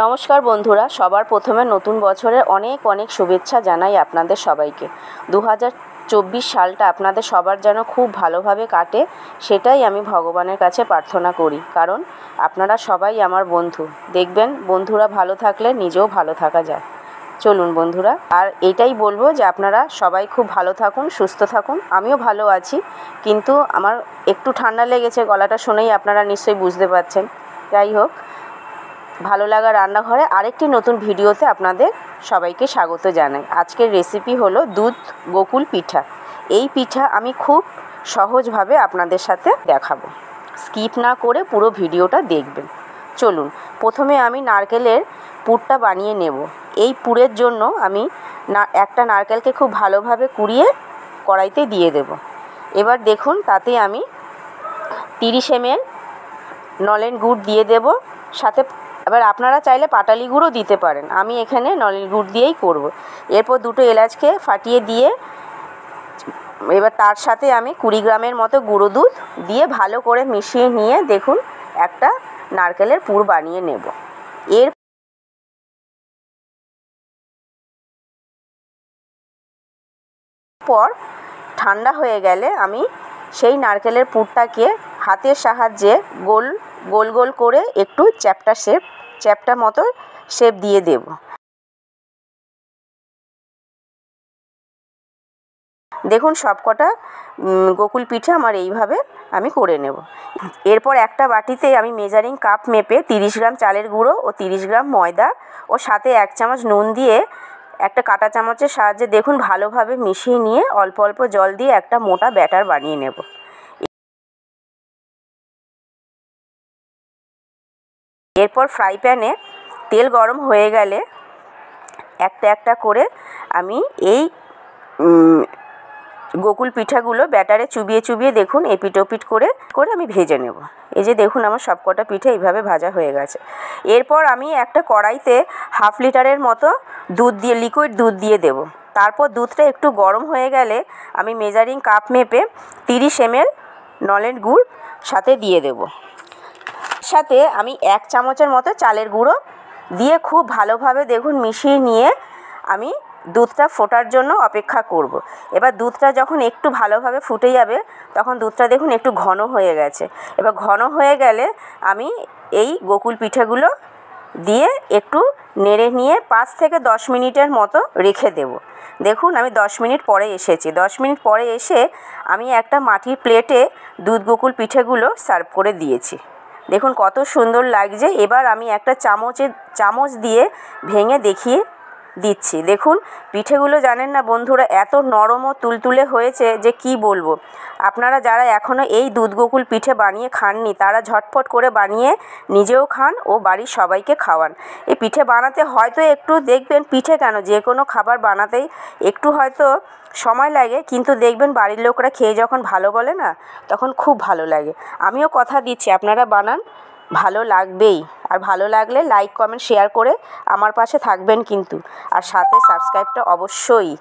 নমস্কার বন্ধুরা, সবার প্রথমে নতুন বছরের অনেক অনেক শুভেচ্ছা জানাই আপনাদের সবাইকে। 2024 সালটা আপনাদের সবার যেন খুব ভালোভাবে কাটে, সেটাই আমি ভগবানের কাছে প্রার্থনা করি। কারণ আপনারা সবাই আমার বন্ধু। দেখবেন বন্ধুরা ভালো থাকলে নিজেও ভালো থাকা যায়। চলুন বন্ধুরা, আর এটাই বলবো যে আপনারা সবাই খুব ভালো থাকুন, সুস্থ থাকুন। আমিও ভালো আছি, কিন্তু আমার একটু ঠান্ডা লেগেছে, গলাটা শুনেই আপনারা নিশ্চয়ই বুঝতে পারছেন। যাই হোক, ভালো লাগা রান্নাঘরে আরেকটি নতুন ভিডিওতে আপনাদের সবাইকে স্বাগত জানাই। আজকের রেসিপি হলো দুধ গোকুল পিঠা। এই পিঠা আমি খুব সহজভাবে আপনাদের সাথে দেখাবো। স্কিপ না করে পুরো ভিডিওটা দেখবেন। চলুন, প্রথমে আমি নারকেলের পুরটা বানিয়ে নেব। এই পুরের জন্য আমি একটা নারকেলকে খুব ভালোভাবে কুড়িয়ে কড়াইতে দিয়ে দেব। এবার দেখুন, তাতে আমি 30 ml নলেন গুড় দিয়ে দেব। সাথে এবার আপনারা চাইলে পাটালি গুঁড়ো দিতে পারেন, আমি এখানে নলেন গুড় দিয়েই করব। এরপর দুটো এলাচকে ফাটিয়ে দিয়ে এবার তার সাথে আমি 20 গ্রামের মতো গুঁড়ো দুধ দিয়ে ভালো করে মিশিয়ে নিয়ে দেখুন একটা নারকেলের পুর বানিয়ে নেব। এরপর ঠান্ডা হয়ে গেলে আমি সেই নারকেলের পুরটাকে হাতের সাহায্যে গোল গোল গোল করে একটু চ্যাপ্টা মতো শেপ দিয়ে দেব। দেখুন সবকটা গোকুল পিঠা আমার এইভাবে আমি করে নেব। এরপর একটা বাটিতে আমি মেজারিং কাপ মেপে 30 গ্রাম চালের গুঁড়ো ও 30 গ্রাম ময়দা ও সাথে 1 চামচ নুন দিয়ে একটা কাঁটা চামচের সাহায্যে দেখুন ভালোভাবে মিশিয়ে নিয়ে অল্প অল্প জল দিয়ে একটা মোটা ব্যাটার বানিয়ে নেব। এরপর ফ্রাই প্যানে তেল গরম হয়ে গেলে একটা একটা করে আমি এই গোকুল পিঠাগুলো ব্যাটারে চুবিয়ে চুবিয়ে দেখুন এপিট ওপিট করে আমি ভেজে নেব। এই যে দেখুন আমার সবকটা পিঠে এইভাবে ভাজা হয়ে গেছে। এরপর আমি একটা কড়াইতে 1/2 লিটারের মতো লিকুইড দুধ দিয়ে দেব। তারপর দুধটা একটু গরম হয়ে গেলে আমি মেজারিং কাপ মেপে 30 ml নলেন গুড় সাথে দিয়ে দেব। সাথে আমি 1 চামচের মতো চালের গুঁড়ো দিয়ে খুব ভালোভাবে দেখুন মিশিয়ে নিয়ে আমি দুধটা ফোটার জন্য অপেক্ষা করব। এবার দুধটা যখন একটু ভালোভাবে ফুটে যাবে তখন দুধটা দেখুন একটু ঘন হয়ে গেছে। এবার ঘন হয়ে গেলে আমি এই গোকুল পিঠেগুলো দিয়ে একটু নেড়ে নিয়ে 5 থেকে 10 মিনিটের মতো রেখে দেব। দেখুন আমি 10 মিনিট পরে এসেছি। 10 মিনিট পরে এসে আমি একটা মাটির প্লেটে দুধ গোকুল পিঠেগুলো সার্ভ করে দিয়েছি। দেখুন কত সুন্দর লাগছে। এবার আমি একটা চামচ দিয়ে ভেঙে দেখিয়ে দিচ্ছি। দেখুন পিঠেগুলো জানেন না বন্ধুরা, এত নরম ও তুলতুলে হয়েছে যে কি বলবো। আপনারা যারা এখনও এই দুধ গোকুল পিঠে বানিয়ে খাননি তারা ঝটফট করে বানিয়ে নিজেও খান ও বাড়ির সবাইকে খাওয়ান। এই পিঠে বানাতে হয়তো একটু দেখবেন, পিঠে কেন যে কোনো খাবার বানাতেই একটু হয়তো সময় লাগে, কিন্তু দেখবেন বাড়ির লোকরা খেয়ে যখন ভালো বলে না তখন খুব ভালো লাগে। আমিও কথা দিচ্ছি আপনারা বানান, ভালো লাগবেই। আর ভালো লাগলে লাইক কমেন্ট শেয়ার করে আমার পাশে থাকবেন কিন্তু, আর সাথে সাবস্ক্রাইবটা অবশ্যই